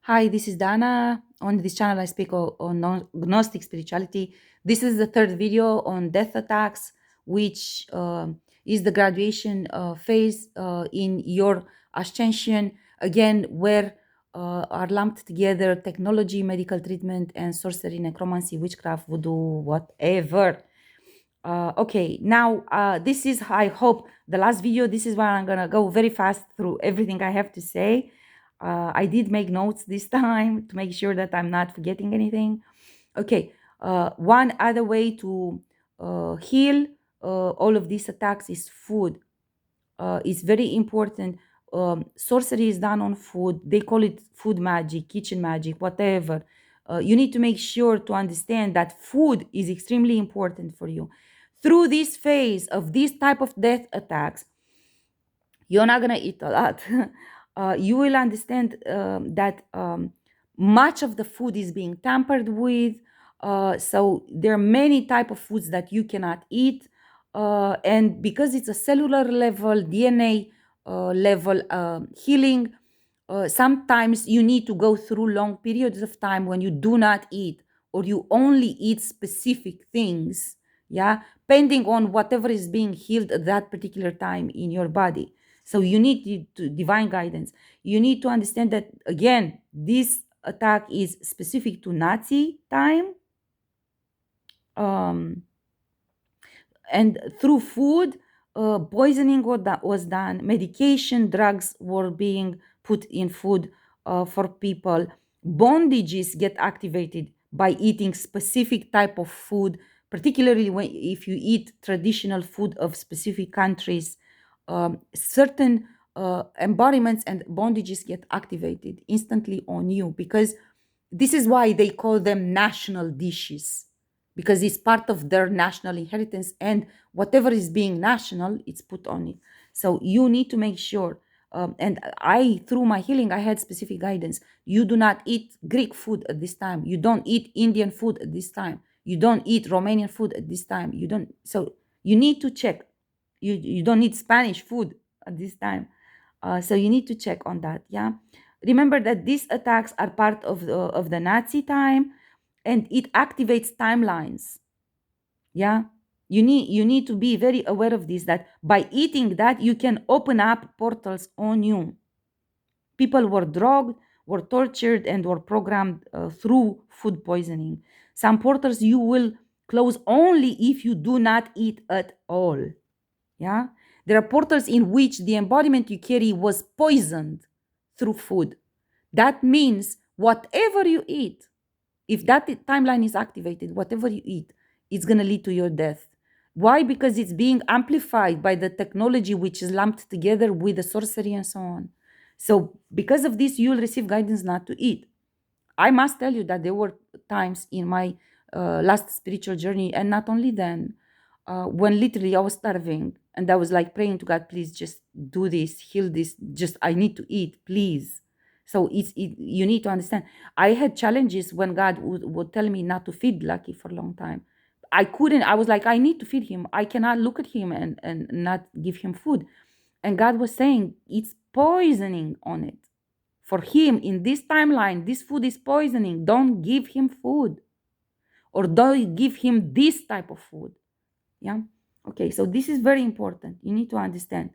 Hi, this is Dana. On this channel, I speak on Gnostic spirituality. This is the third video on death attacks, which is the graduation phase in your ascension, again, where are lumped together technology, medical treatment, and sorcery, necromancy, witchcraft, voodoo, whatever. Okay, now this is, I hope, the last video. This is why I'm gonna go very fast through everything I have to say. I did make notes this time to make sure that I'm not forgetting anything. Okay, one other way to heal all of these attacks is food. It's very important. Sorcery is done on food. They call it food magic, kitchen magic, whatever. You need to make sure to understand that food is extremely important for you. Through this phase of this type of death attacks, you're not gonna eat a lot. You will understand that much of the food is being tampered with. So there are many type of foods that you cannot eat, and because it's a cellular level, DNA level healing, sometimes you need to go through long periods of time when you do not eat, or you only eat specific things, yeah, depending on whatever is being healed at that particular time in your body. So you need to divine guidance. You need to understand that, again, this attack is specific to Nazi time. And through food, poisoning was done, medication, drugs were being put in food for people. Bondages get activated by eating specific type of food, particularly if you eat traditional food of specific countries. Certain embodiments and bondages get activated instantly on you, because this is why they call them national dishes, because it's part of their national inheritance, and whatever is being national, it's put on it. So you need to make sure, and I, through my healing, I had specific guidance. You do not eat Greek food at this time. You don't eat Indian food at this time. You don't eat Romanian food at this time. You don't. So you need to check. You don't need Spanish food at this time. So you need to check on that. Yeah. Remember that these attacks are part of the Nazi time, and it activates timelines. Yeah. You need to be very aware of this, that by eating that, you can open up portals on you. People were drugged, were tortured, and were programmed through food poisoning. Some portals you will close only if you do not eat at all. Yeah. There are portals in which the embodiment you carry was poisoned through food. That means whatever you eat, if that timeline is activated, whatever you eat, it's going to lead to your death. Why? Because it's being amplified by the technology which is lumped together with the sorcery and so on. So because of this, you'll receive guidance not to eat. I must tell you that there were times in my last spiritual journey, and not only then, when literally I was starving and I was like praying to God, please just do this, heal this, just I need to eat, please. So you need to understand. I had challenges when God would tell me not to feed Lucky for a long time. I couldn't, I was like, I need to feed him. I cannot look at him and not give him food. And God was saying, it's poisoning on it. For him, in this timeline, this food is poisoning. Don't give him food. Or don't give him this type of food. Yeah. Okay, so this is very important. You need to understand.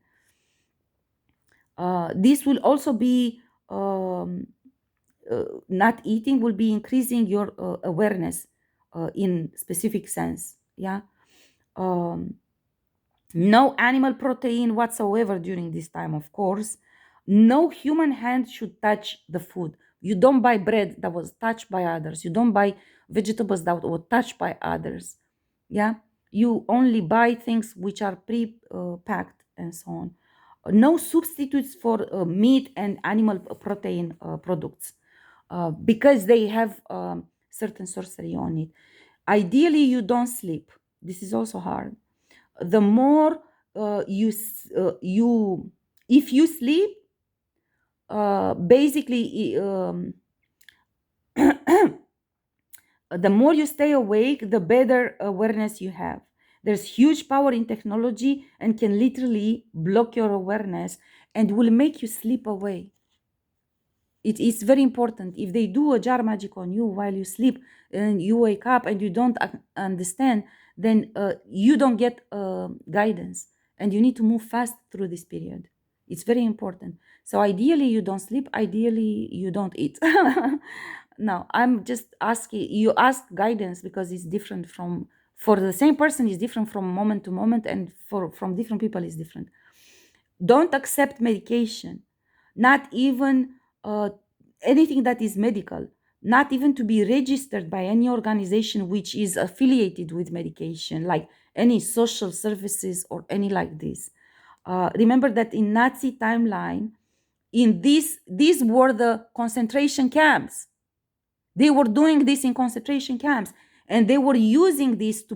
This will also be not eating will be increasing your awareness in specific sense. Yeah. No animal protein whatsoever during this time, of course. No human hand should touch the food. You don't buy bread that was touched by others. You don't buy vegetables that were touched by others. Yeah. You only buy things which are pre-packed and so on. No substitutes for meat and animal protein products, because they have certain sorcery on it. Ideally, you don't sleep. This is also hard. The more you if you sleep, basically, the more you stay awake, the better awareness you have. There's huge power in technology and can literally block your awareness and will make you sleep away. It is very important. If they do a jar magic on you while you sleep and you wake up and you don't understand, then you don't get guidance, and you need to move fast through this period. It's very important. So ideally you don't sleep, ideally you don't eat. No, I'm just asking you, ask guidance, because it's different from, for the same person is different from moment to moment, and from different people is different. Don't accept medication, not even anything that is medical, not even to be registered by any organization which is affiliated with medication, like any social services or any like this. Remember that in Nazi timeline, in these were the concentration camps. They were doing this in concentration camps, and they were using this to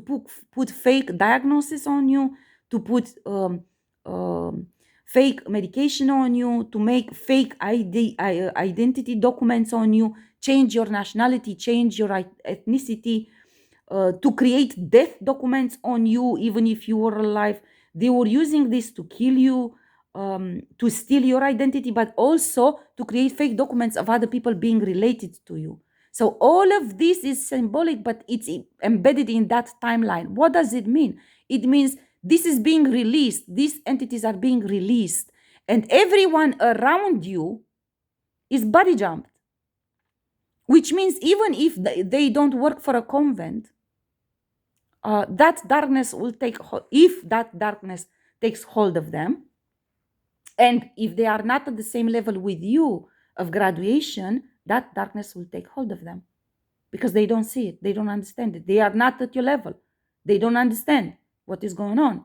put fake diagnosis on you, to put fake medication on you, to make fake identity documents on you, change your nationality, change your ethnicity, to create death documents on you, even if you were alive. They were using this to kill you, to steal your identity, but also to create fake documents of other people being related to you. So all of this is symbolic, but it's embedded in that timeline. What does it mean? It means this is being released. These entities are being released, and everyone around you is body jumped, which means even if they don't work for a convent, that darkness will take, if that darkness takes hold of them, and if they are not at the same level with you of graduation, that darkness will take hold of them, because they don't see it, they don't understand it, they are not at your level, they don't understand what is going on.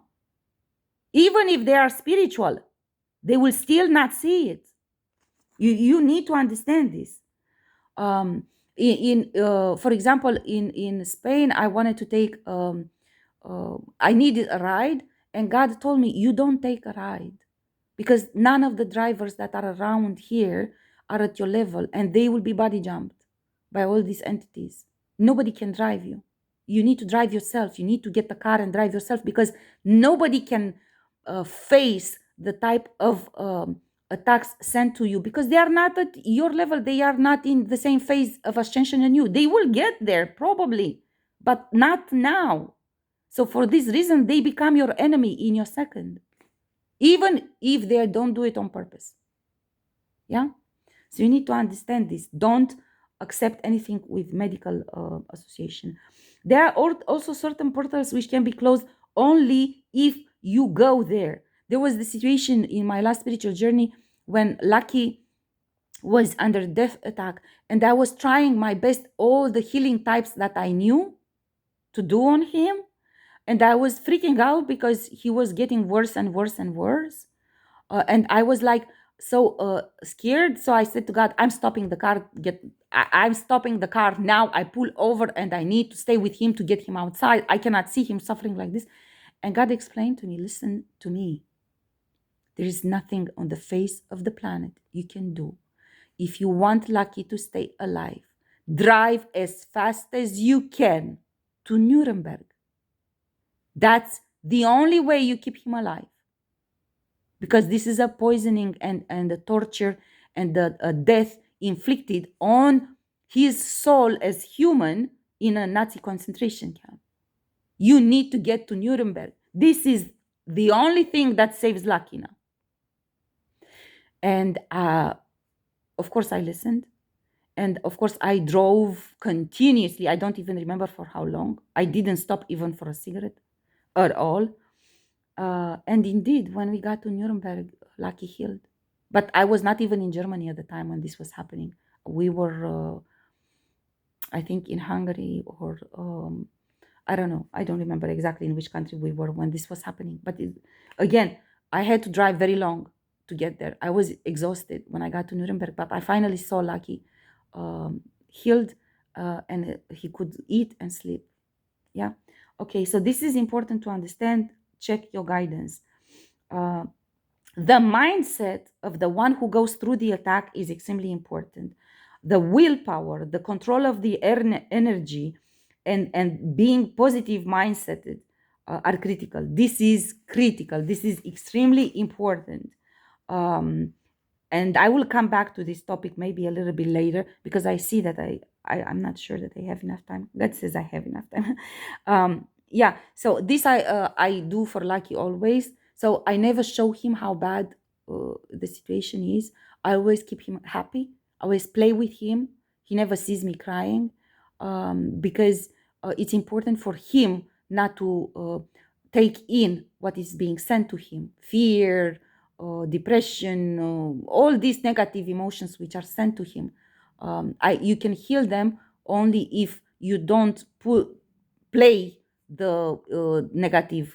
Even if they are spiritual, they will still not see it. You need to understand this. For example, in Spain, I wanted to take, I needed a ride, and God told me, you don't take a ride, because none of the drivers that are around here are at your level, and they will be body jumped by all these entities. Nobody can drive you. You need to drive yourself. You need to get the car and drive yourself, because nobody can face the type of attacks sent to you, because they are not at your level. They are not in the same phase of ascension as you. They will get there probably, but not now. So for this reason, they become your enemy in your second, even if they don't do it on purpose. Yeah. So you need to understand this. Don't accept anything with medical association. There are also certain portals which can be closed only if you go there. There was the situation in my last spiritual journey when Lucky was under death attack, and I was trying my best, all the healing types that I knew to do on him, and I was freaking out because he was getting worse and worse and worse. And I was like so scared. So I said to God, I'm stopping the car. I'm stopping the car now. I pull over, and I need to stay with him to get him outside. I cannot see him suffering like this. And God explained to me, listen to me. There is nothing on the face of the planet you can do. If you want Lucky to stay alive, drive as fast as you can to Nuremberg. That's the only way you keep him alive. Because this is a poisoning and a torture and a death inflicted on his soul as human in a Nazi concentration camp. You need to get to Nuremberg. This is the only thing that saves Lucky now. And of course I listened. And of course I drove continuously. I don't even remember for how long. I didn't stop even for a cigarette at all. And indeed, when we got to Nuremberg, Lucky healed. But I was not even in Germany at the time when this was happening. We were, I think, in Hungary, or I don't know. I don't remember exactly in which country we were when this was happening. But again, I had to drive very long to get there. I was exhausted when I got to Nuremberg, but I finally saw Lucky healed, and he could eat and sleep. Yeah. Okay, so this is important to understand. Check your guidance. The mindset of the one who goes through the attack is extremely important. The willpower, the control of the energy, and being positive mindseted are critical. This is critical. This is extremely important. And And I will come back to this topic maybe a little bit later, because I see that I'm not sure that I have enough time. God says I have enough time. Yeah, so this I do for Lucky always. So I never show him how bad the situation is. I always keep him happy. I always play with him. He never sees me crying, because it's important for him not to take in what is being sent to him: fear, depression, all these negative emotions which are sent to him. You can heal them only if you don't play the negative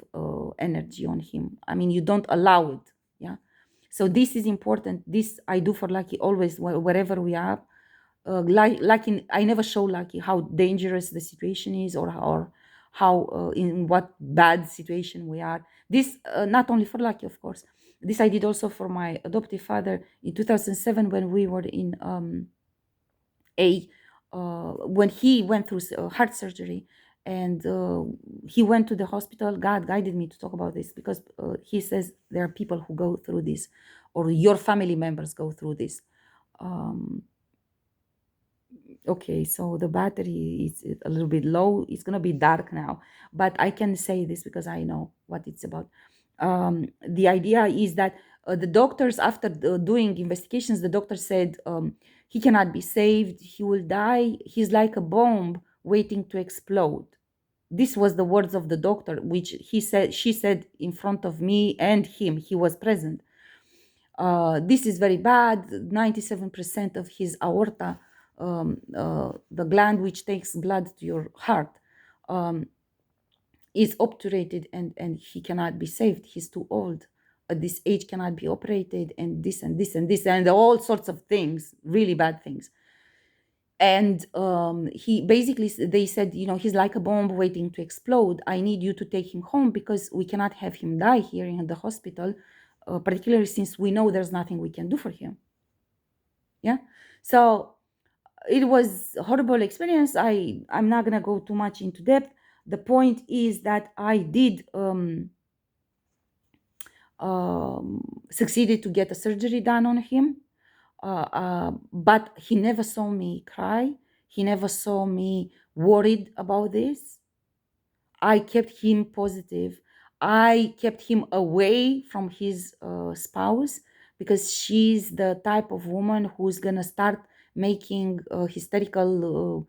energy on him. I mean, you don't allow it. Yeah. So this is important. This I do for Lucky always, wherever we are. Lucky, I never show Lucky how dangerous the situation is, or how in what bad situation we are. This not only for Lucky, of course. This I did also for my adoptive father in 2007, when we were in a when he went through heart surgery, and he went to the hospital. God guided me to talk about this, because he says there are people who go through this, or your family members go through this. um, okay, so the battery is a little bit low. It's gonna be dark now, but I can say this because I know what it's about. The idea is that the doctors, after doing investigations, the doctor said, he cannot be saved. He will die. He's like a bomb waiting to explode. This was the words of the doctor, which she said in front of me and him. He was present. This is very bad. 97% of his aorta, the gland which takes blood to your heart, is obturated, and he cannot be saved. He's too old. At this age, cannot be operated, and this and this and this, and all sorts of things, really bad things. And he basically, they said, he's like a bomb waiting to explode. I need you to take him home, because we cannot have him die here in the hospital, particularly since we know there's nothing we can do for him. Yeah. So it was a horrible experience. I'm not gonna go too much into depth. The point is that I did succeeded to get a surgery done on him, but he never saw me cry. He never saw me worried about this. I kept him positive. I kept him away from his spouse, because she's the type of woman who's gonna start making hysterical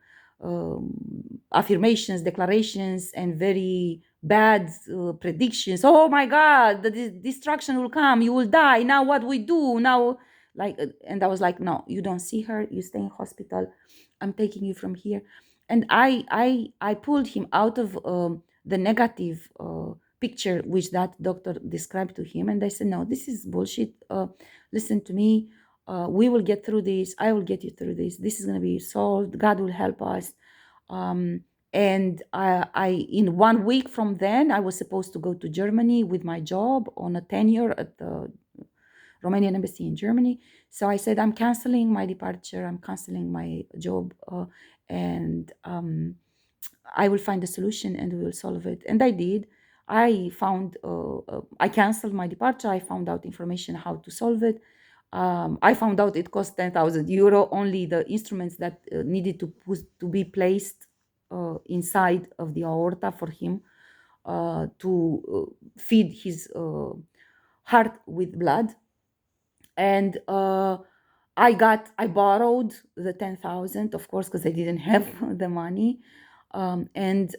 affirmations, declarations, and very bad predictions. Oh my God, the destruction will come. You will die. Now what we do now? And I was like, no, you don't see her. You stay in hospital. I'm taking you from here. And I pulled him out of the negative picture which that doctor described to him, and I said, no, this is bullshit. Listen to me. We will get through this. I will get you through this. This is going to be solved. God will help us. And I in 1 week from then, I was supposed to go to Germany with my job on a tenure at the Romanian embassy in Germany. So I said, I'm canceling my departure. I'm canceling my job, and I will find a solution, and we will solve it. And I did. I canceled my departure. I found out information how to solve it. I found out it cost 10,000 euro. Only the instruments that needed to be placed inside of the aorta for him to feed his heart with blood. And I borrowed the 10,000, of course, because I didn't have the money. And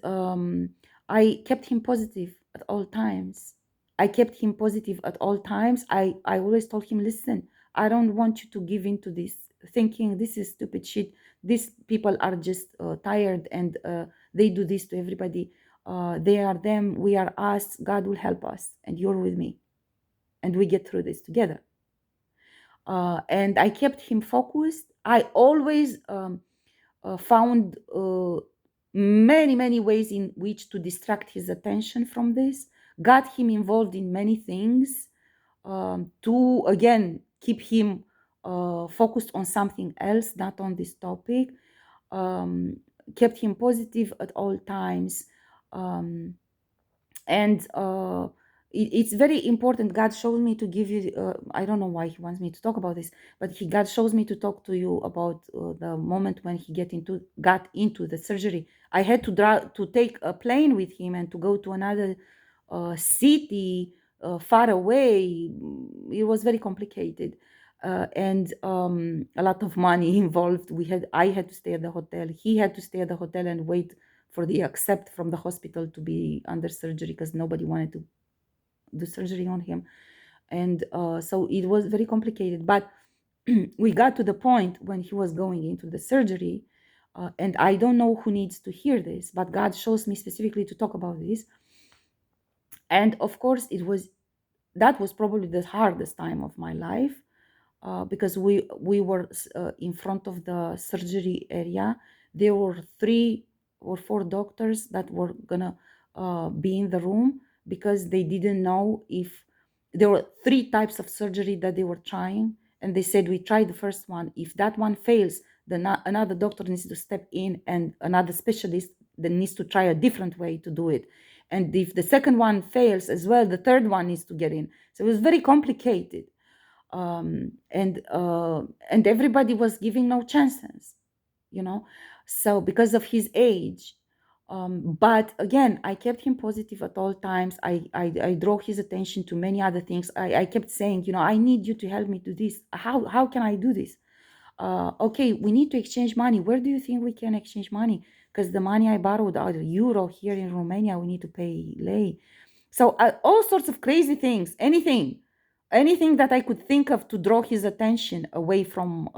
I kept him positive at all times. I kept him positive at all times. I always told him, listen, I don't want you to give in to this thinking this is stupid shit. These people are just tired, and they do this to everybody. They are them, we are us. God will help us, and you're with me, and we get through this together. And I kept him focused. I always found many ways in which to distract his attention from this, got him involved in many things, to again keep him focused on something else, not on this topic. Kept him positive at all times. And it's very important. God shows me to give you. I don't know why He wants me to talk about this, but God shows me to talk to you about the moment when He got into the surgery. I had to take a plane with Him and to go to another city far away. It was very complicated. And a lot of money involved. I had to stay at the hotel. He had to stay at the hotel and wait for the accept from the hospital to be under surgery, because nobody wanted to do surgery on him. And so it was very complicated. But we got to the point when he was going into the surgery. And I don't know who needs to hear this, but God shows me specifically to talk about this. And of course, that was probably the hardest time of my life, because we were in front of the surgery area. There were 3 or 4 doctors that were gonna be in the room, because they didn't know if there were 3 types of surgery that they were trying, and they said, we tried the first one. If that one fails, then another doctor needs to step in, and another specialist then needs to try a different way to do it. And if the second one fails as well, the third one needs to get in. So it was very complicated. And everybody was giving no chances, you know so because of his age. But again, I kept him positive at all times. I draw his attention to many other things. I kept saying, I need you to help me do this. How can I do this? Okay, we need to exchange money. Where do you think we can exchange money? Because the money I borrowed out of euro here in Romania, we need to pay lei. So all sorts of crazy things, anything that I could think of to draw his attention away from